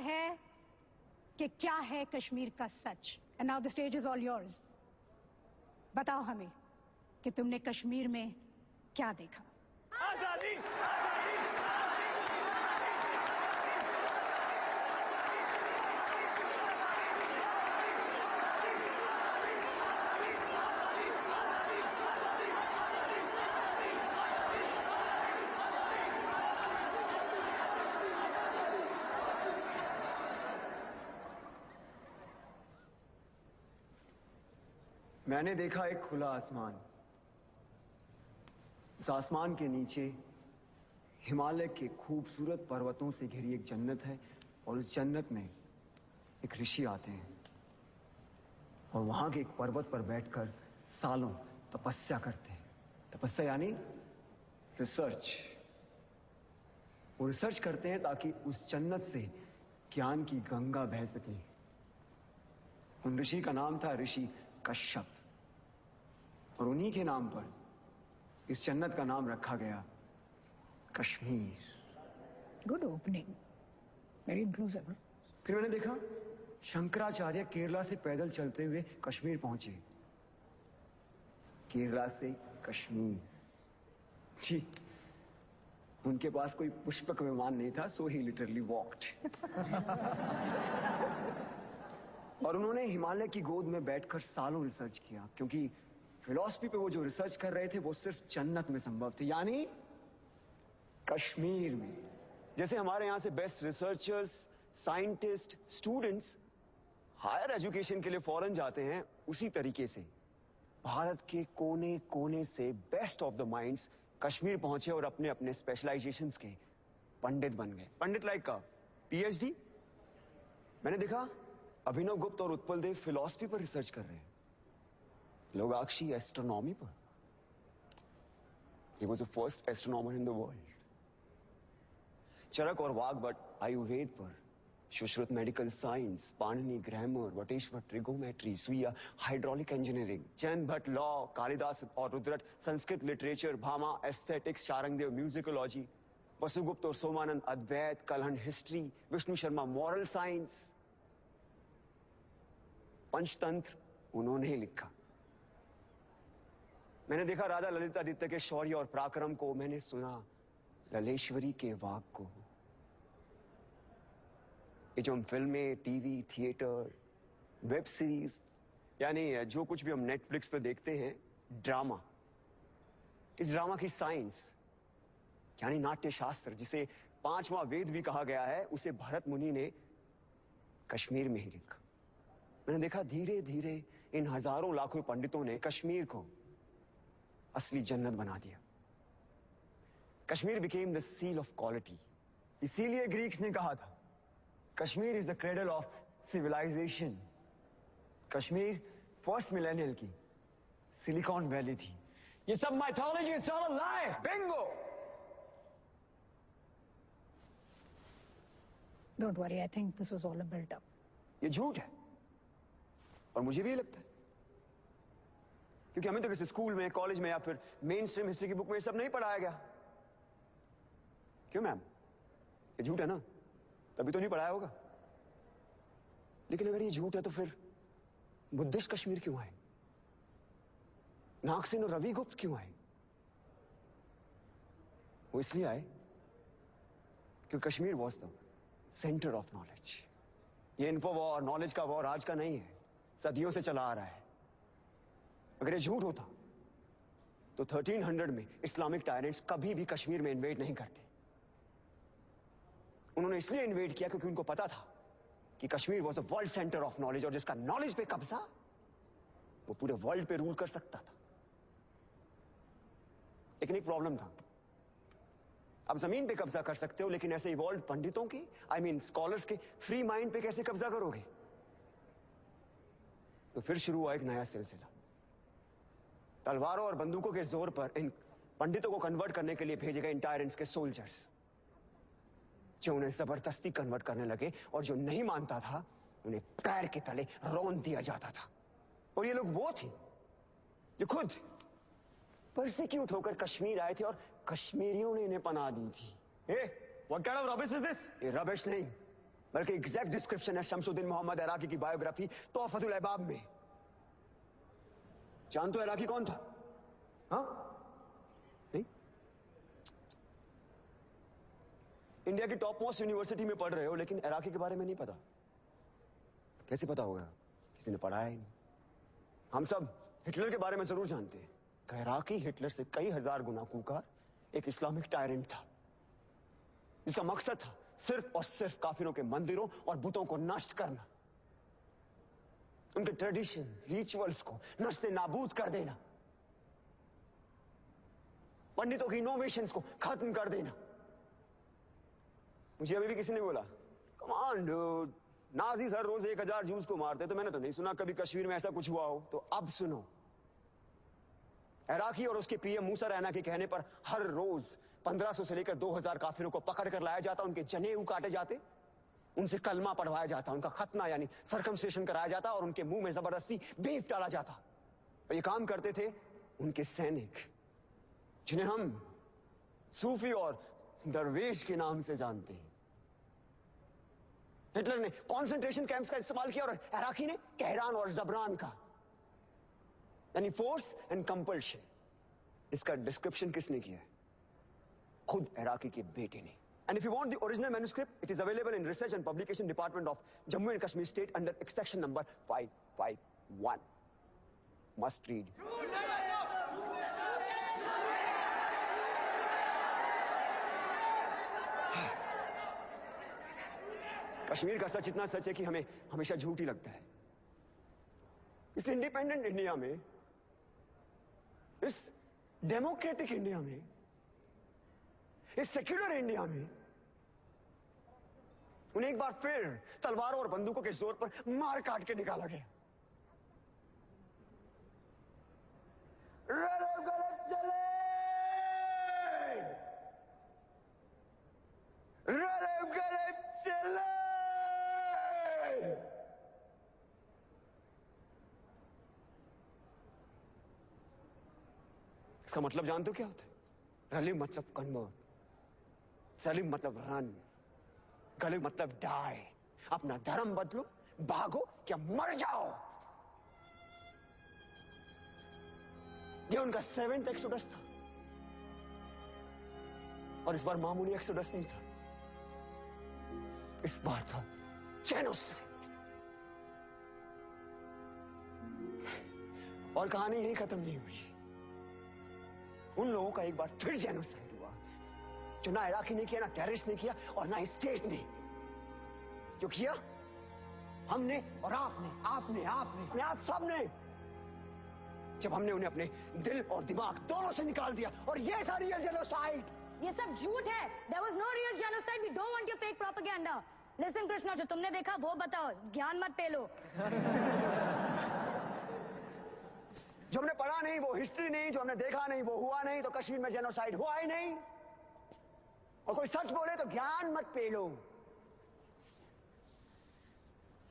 है कि क्या है कश्मीर का सच। And now the stage is all yours. बताओ हमें कि तुमने कश्मीर में क्या देखा। आजादी, मैंने देखा एक खुला आसमान। उस आसमान के नीचे हिमालय के खूबसूरत पर्वतों से घिरी एक जन्नत है और उस जन्नत में एक ऋषि आते हैं और वहां के एक पर्वत पर बैठकर सालों तपस्या करते हैं। तपस्या यानी रिसर्च। वो रिसर्च करते हैं ताकि उस जन्नत से ज्ञान की गंगा बह सके। उन ऋषि का नाम था ऋषि कश्यप और उन्हीं के नाम पर इस जन्नत का नाम रखा गया Kashmir. Good opening, very inclusive. फिर मैंने देखा शंकराचार्य केरला से पैदल चलते हुए कश्मीर पहुंचे। केरला से कश्मीर। जी, उनके पास कोई पुष्पक विमान नहीं था, सो ही लिटरली वॉक्ड। और उन्होंने हिमालय की गोद में बैठकर सालों रिसर्च किया, क्योंकि फिलॉसफी पे वो जो रिसर्च कर रहे थे वो सिर्फ जन्नत में संभव थे, यानी कश्मीर में। जैसे हमारे यहां से best researchers, scientist, students higher education के लिए फॉरेन जाते हैं, उसी तरीके से भारत के कोने कोने से best of the minds Kashmir पहुंचे और अपने अपने स्पेशलाइजेशंस के पंडित बन गए। पंडित लाइक का पीएचडी। मैंने देखा अभिनव गुप्त और उत्पल देव फिलॉसफी पर रिसर्च कर रहे हैं, लोगाक्षी एस्ट्रोनॉमी पर। He was the first astronomer in the world. Charaka और वाग्भट आयुर्वेद पर, Sushruta medical science, Panini grammar, Vateshvara trigonometry, Suyya hydraulic engineering, Jain Bhatt law, Kalidas और Rudrata Sanskrit literature, Bhama aesthetics, Sharngadeva musicology, Vasugupta और Somananda Advaita, Kalhana history, Vishnu Sharma moral science, Panchatantra उन्होंने ही लिखा। मैंने देखा राजा ललितादित्य के शौर्य और पराक्रम को, मैंने सुना ललेश्वरी के वाक को। ये जो हम फिल्में, टीवी, थिएटर, वेब सीरीज, यानी जो कुछ भी हम नेटफ्लिक्स पे देखते हैं, ड्रामा, इस ड्रामा की साइंस यानी नाट्य शास्त्र, जिसे 5वां वेद भी कहा गया है, उसे भरत मुनि ने कश्मीर में ही लिखा। मैंने देखा धीरे धीरे इन हजारों लाखों पंडितों ने कश्मीर को असली जन्नत बना दिया। Kashmir became the seal of quality. इसीलिए ग्रीक्स ने कहा था Kashmir is the cradle of civilisation. Kashmir first millennial की सिलिकॉन वैली थी। ये सब mythology, it's all a lie. Bingo. Don't worry, I think this is all a built up. ये झूठ है और मुझे भी लगता है, क्योंकि हमें तो किसी स्कूल में, कॉलेज में या फिर मेन स्ट्रीम हिस्ट्री की बुक में ये सब नहीं पढ़ाया गया। क्यों मैम? ये झूठ है ना, तभी तो नहीं पढ़ाया होगा। लेकिन अगर ये झूठ है तो फिर बुद्धिस्ट कश्मीर क्यों आए? नागसेन और रवि गुप्त क्यों आए? वो इसलिए आए क्योंकि Kashmir was the centre of knowledge. ये इन्फो वॉर, नॉलेज का वॉर आज का नहीं है, सदियों से चला आ रहा है। अगर ये झूठ होता तो 1300 में इस्लामिक टायरेंट्स कभी भी कश्मीर में इन्वेड नहीं करते। उन्होंने इसलिए इन्वेड किया क्योंकि उनको पता था कि Kashmir was the world centre of knowledge, और जिसका नॉलेज पे कब्जा वो पूरे वर्ल्ड पे रूल कर सकता था। लेकिन एक प्रॉब्लम था, आप जमीन पे कब्जा कर सकते हो, लेकिन ऐसे इवॉल्व पंडितों के, आई मीन स्कॉलर्स के फ्री माइंड पे कैसे कब्जा करोगे? तो फिर शुरू हुआ एक नया सिलसिला। तलवारों और बंदूकों के जोर पर इन पंडितों को कन्वर्ट करने के लिए भेजे गए इन टायरेंट्स के सोल्जर्स, जो उन्हें जबरदस्ती कन्वर्ट करने लगे, और जो नहीं मानता था उन्हें पैर के तले रौंद दिया जाता था। और ये लोग वो थे जो खुद परसिक्यूट होकर कश्मीर आए थे और कश्मीरियों ने इन्हें पनाह दी थी। What kind of rubbish is this? ये रबिश नहीं, बल्कि एग्जैक्ट डिस्क्रिप्शन है शमसुद्दीन मोहम्मद इराकी की बायोग्राफी तोहफतुल अहबाब में। जान तो इराकी कौन था? हाँ? नहीं? इंडिया की टॉप मोस्ट यूनिवर्सिटी में पढ़ रहे हो, लेकिन इराकी के बारे में नहीं पता। कैसे पता होगा? किसी ने पढ़ाया ही नहीं। हम सब हिटलर के बारे में जरूर जानते हैं कि इराकी हिटलर से कई हजार गुना कूकार एक इस्लामिक टायरेंट था, जिसका मकसद था सिर्फ और सिर्फ काफिरों के मंदिरों और बुतों को नष्ट करना, उनके ट्रेडिशन रिचुअल्स को नष्ट नाबूद कर देना, पंडितों की इनोवेशंस को खत्म कर देना। मुझे अभी भी किसी ने बोला, कम ऑन डूड, नाजीज हर रोज 1000 जूस को मारते, तो मैंने तो नहीं सुना कभी कश्मीर में ऐसा कुछ हुआ हो। तो अब सुनो, इराकी और उसके पीएम मूसा रैना के कहने पर हर रोज 1500 से लेकर 2000 काफिरों को पकड़ कर लाया जाता, उनके जनेऊ काटे जाते, उनसे कलमा पढ़वाया जाता, उनका खतना यानी सर्कमस्टेशन कराया जाता और उनके मुंह में जबरदस्ती बीफ डाला जाता। और ये काम करते थे उनके सैनिक, जिन्हें हम सूफी और दरवेश के नाम से जानते हैं। हिटलर ने कॉन्सेंट्रेशन कैंप्स का इस्तेमाल किया और इराकी ने कहरान और जबरान का, यानी फोर्स एंड कंपल्शन। इसका डिस्क्रिप्शन किसने किया है? खुद इराकी के बेटे ने। And if you want the original manuscript, it is available in research and publication department of Jammu and Kashmir state under accession number 551। Must read. Kashmir का सच इतना सच है कि हमें हमेशा झूठ ही लगता है। इस इंडिपेंडेंट इंडिया में, इस डेमोक्रेटिक इंडिया में, इस सेक्युलर इंडिया में उन्हें एक बार फिर तलवारों और बंदूकों के जोर पर मार काट के निकाला गया। गलत चले, गलत चले। इसका मतलब जानते हो क्या होता है? रली मतलब कन्वर्ट, सलीम मतलब रन, गले मतलब डाई। अपना धर्म बदलो, भागो क्या मर जाओ। ये उनका 7th एक्सोडस था, और इस बार मामूली एक्सोडस नहीं था, इस बार था जेनोसाइड। और कहानी यही खत्म नहीं हुई। उन लोगों का एक बार फिर जेनोसाइड हुआ, जो ना इराकी ने किया, ना टेररिस्ट ने किया, और ना स्टेट ने। जो किया हमने और आपने, आपने आप सब ने, जब हमने उन्हें अपने दिल और दिमाग दोनों से निकाल दिया। और ये था रियल जेनोसाइड। ये सब झूठ है। There was no real genocide. We don't want your fake propaganda. Listen Krishna, जो तुमने देखा वो बताओ, ज्ञान मत पेलो। जो हमने पढ़ा नहीं वो हिस्ट्री नहीं, जो हमने देखा नहीं वो हुआ नहीं, तो कश्मीर में जेनोसाइड हुआ ही नहीं। और कोई सच बोले तो ज्ञान मत पेलो।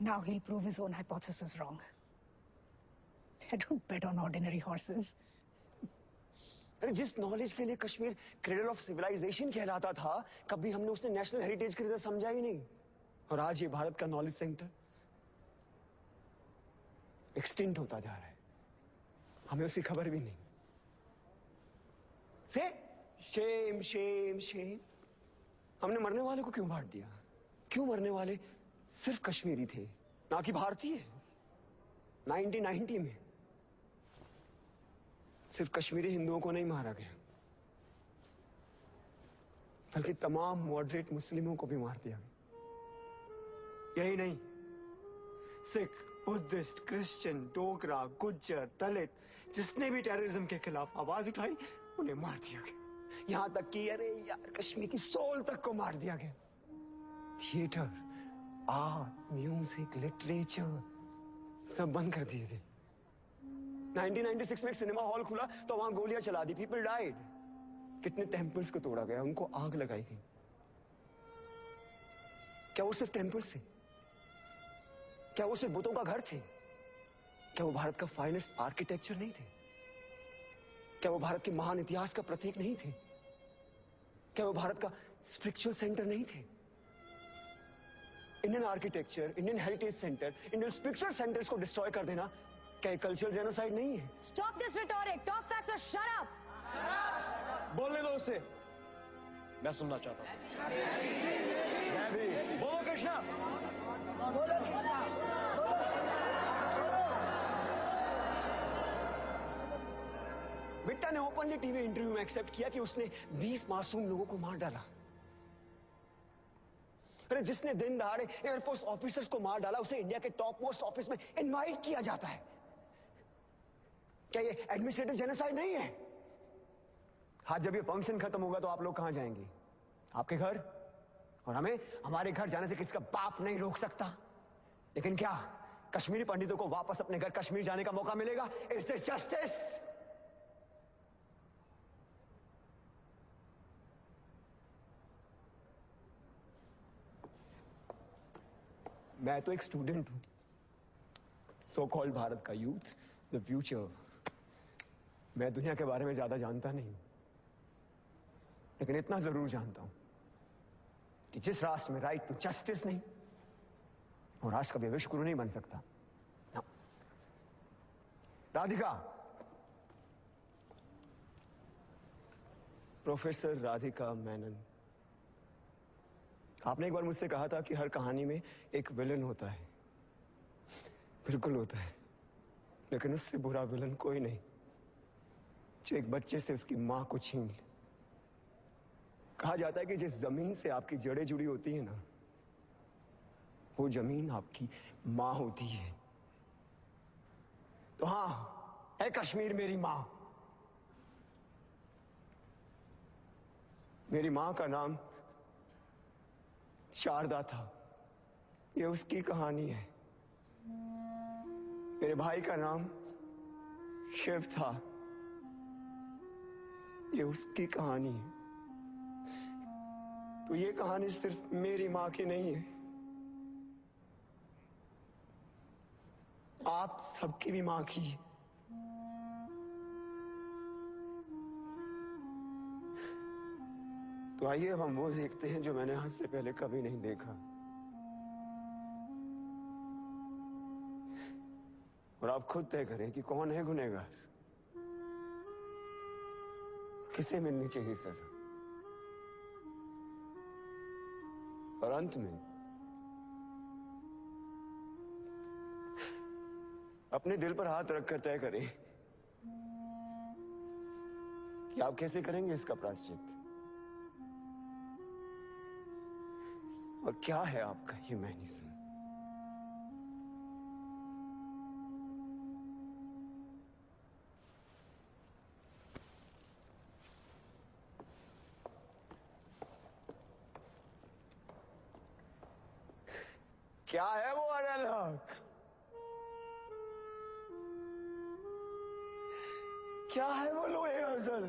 Now he'll prove his own hypothesis wrong. I don't bet on ordinary horses. अरे जिस नॉलेज के लिए कश्मीर क्रेडल ऑफ सिविलाइजेशन कहलाता था, कभी हमने उसे नेशनल हेरिटेज की तरह समझा ही नहीं। और आज ये भारत का नॉलेज सेंटर एक्सटिंक्ट होता जा रहा है, हमें उसकी खबर भी नहीं। से शेम शेम शेम। हमने मरने वाले को क्यों बांट दिया? क्यों मरने वाले सिर्फ कश्मीरी थे, ना कि भारतीय? 1990 में सिर्फ कश्मीरी हिंदुओं को नहीं मारा गया, बल्कि तमाम मॉडरेट मुस्लिमों को भी मार दिया गया। यही नहीं, सिख, बुद्धिस्ट, क्रिश्चियन, डोगरा, गुज्जर, दलित, जिसने भी टेररिज्म के खिलाफ आवाज उठाई उन्हें मार दिया गया। यहां तक कि अरे यार, कश्मीर की सोल तक को मार दिया गया। थिएटर, आर्ट, म्यूजिक, लिटरेचर सब बंद कर दिए गए। 1996 में एक सिनेमा हॉल खुला तो वहां गोलियां चला दी, पीपल डाइड। कितने टेंपल्स को तोड़ा गया, उनको आग लगाई गई। क्या वो सिर्फ टेंपल्स थे? क्या वो सिर्फ बुतों का घर थे? क्या वो भारत का फाइनेस्ट आर्किटेक्चर नहीं थे? क्या वो भारत के महान इतिहास का प्रतीक नहीं थे? क्या वो भारत का स्पिरिचुअल सेंटर नहीं थे? Indian architecture, Indian heritage centre, Indian spiritual centres को डिस्ट्रॉय कर देना क्या कल्चरल जेनोसाइड नहीं है? Stop this rhetoric. Talk facts or shut up. बोलने दो उससे, मैं सुनना चाहता हूं। मैं भी। बोलो कृष्णा। बिट्टा ने ओपनली टीवी इंटरव्यू में एक्सेप्ट किया कि उसने 20 मासूम लोगों को मार डाला। अरे जिसने दिन दहाड़े एयरफोर्स ऑफिसर्स को मार डाला उसे इंडिया के टॉप मोस्ट ऑफिस में इनवाइट किया जाता है। क्या ये एडमिनिस्ट्रेटिव जेनोसाइड नहीं है? हाँ, जब ये फंक्शन खत्म होगा तो आप लोग कहां जाएंगे? आपके घर। और हमें हमारे घर जाने से किसका बाप नहीं रोक सकता। लेकिन क्या कश्मीरी पंडितों को वापस अपने घर कश्मीर जाने का मौका मिलेगा? Is this justice? मैं तो एक स्टूडेंट हूं, सो कॉल्ड भारत का यूथ, द फ्यूचर। मैं दुनिया के बारे में ज्यादा जानता नहीं हूं, लेकिन इतना जरूर जानता हूं कि जिस राष्ट्र में राइट टू जस्टिस नहीं, वो राष्ट्र कभी विश्वगुरु नहीं बन सकता। ना। राधिका, प्रोफेसर राधिका मेनन, आपने एक बार मुझसे कहा था कि हर कहानी में एक विलन होता है। बिल्कुल होता है, लेकिन उससे बुरा विलन कोई नहीं जो एक बच्चे से उसकी मां को छीन ले। कहा जाता है कि जिस जमीन से आपकी जड़ें जुड़ी होती है ना, वो जमीन आपकी मां होती है। तो हां, है कश्मीर मेरी मां। मेरी मां का नाम शारदा था, ये उसकी कहानी है। मेरे भाई का नाम शिव था, ये उसकी कहानी है। तो ये कहानी सिर्फ मेरी मां की नहीं है, आप सबकी भी मां की है। तो आइए अब हम वो देखते हैं जो मैंने आज से पहले कभी नहीं देखा। और आप खुद तय करें कि कौन है गुनहगार, किसे मिलनी चाहिए सजा। और अंत में अपने दिल पर हाथ रखकर तय करें कि आप कैसे करेंगे इसका प्रायश्चित, और क्या है आपका ह्यूमैनिज्म। क्या है वो अनल हक? क्या है वो लोहे अजल?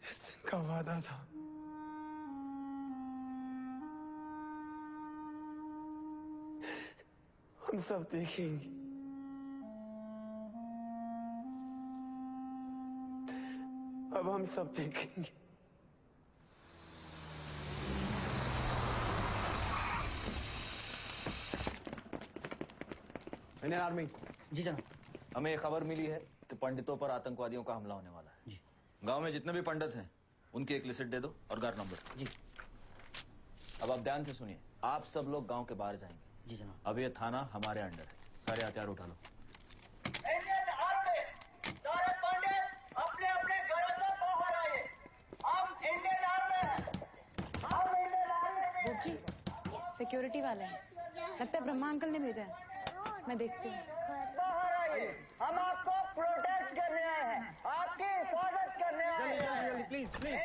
इस दिन का वादा था, हम सब देखेंगे। अब हम सब देखेंगे। Indian army. जी जनाब। हमें एक खबर मिली है कि पंडितों पर आतंकवादियों का हमला होने वाला है। जी। गांव में जितने भी पंडित हैं उनकी एक लिस्ट दे दो और घर नंबर। जी। अब आप ध्यान से सुनिए, आप सब लोग गांव के बाहर जाएंगे। जी जनाब। अब ये थाना हमारे अंडर है, सारे हथियार उठा लो। इंडियन आर्मी, सारे पंडित अपने अपने घरों से बाहर आइए। हम इंडियन आर्मी हैं। हम इंडियन आर्मी बोब जी, सिक्योरिटी वाले हैं, लगता है ब्रह्मा अंकल ने भेजा है। मैं देखती हूँ। बाहर आइए, हम आपको प्रोटेक्ट करने आए हैं, आपकी हिफाजत करने आए हैं। जल्दी प्लीज प्लीज।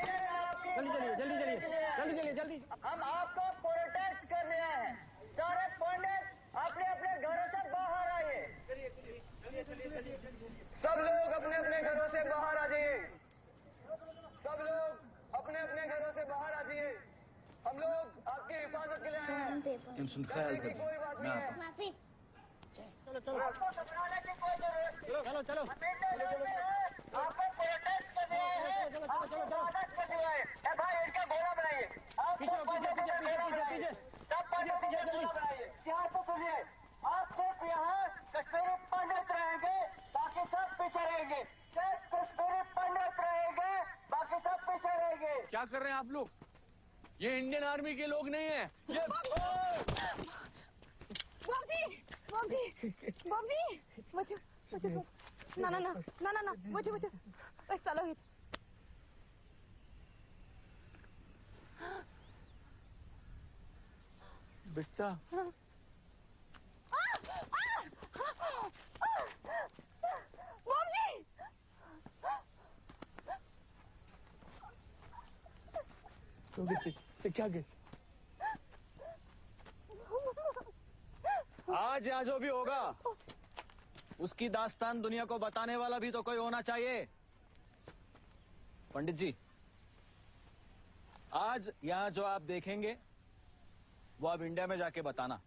आपकी जल्दी। हम आपको प्रोटेक्ट करने आए हैं। सारे पंडित अपने अपने घरों से बाहर आइए। सब लोग अपने अपने घरों से बाहर आ जाइए। सब लोग अपने अपने घरों से बाहर आ जाइए। हम लोग आपकी हिफाजत के लिए आए हैं। इन सुन ख्याल डरने की कोई बात नहीं है। चलो आपको घबराने की कोई जरूरत नहीं। चलो। हम इंडियन आर्मी हैं, आपको प्रोटेक्ट करने क्या कर रहे हैं आप लोग? ये इंडियन आर्मी के लोग नहीं है ये। बॉबी बचो बचो ना ना ना ना ना ना बचो बचो बस चलो ही बेटा बॉबी तो क्या गए? आज यहाँ जो भी होगा उसकी दास्तान दुनिया को बताने वाला भी तो कोई होना चाहिए। पंडित जी, आज यहाँ जो आप देखेंगे वो आप इंडिया में जाके बताना।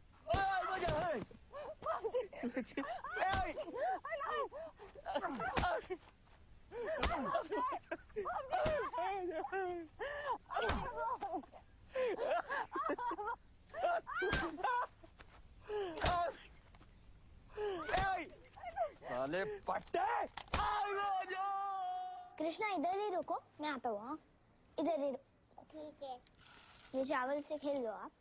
साले पट्टे। कृष्णा इधर ही रुको, मैं आता हूँ। हाँ, इधर ही रुको। ठीक है, ये चावल से खेल लो आप।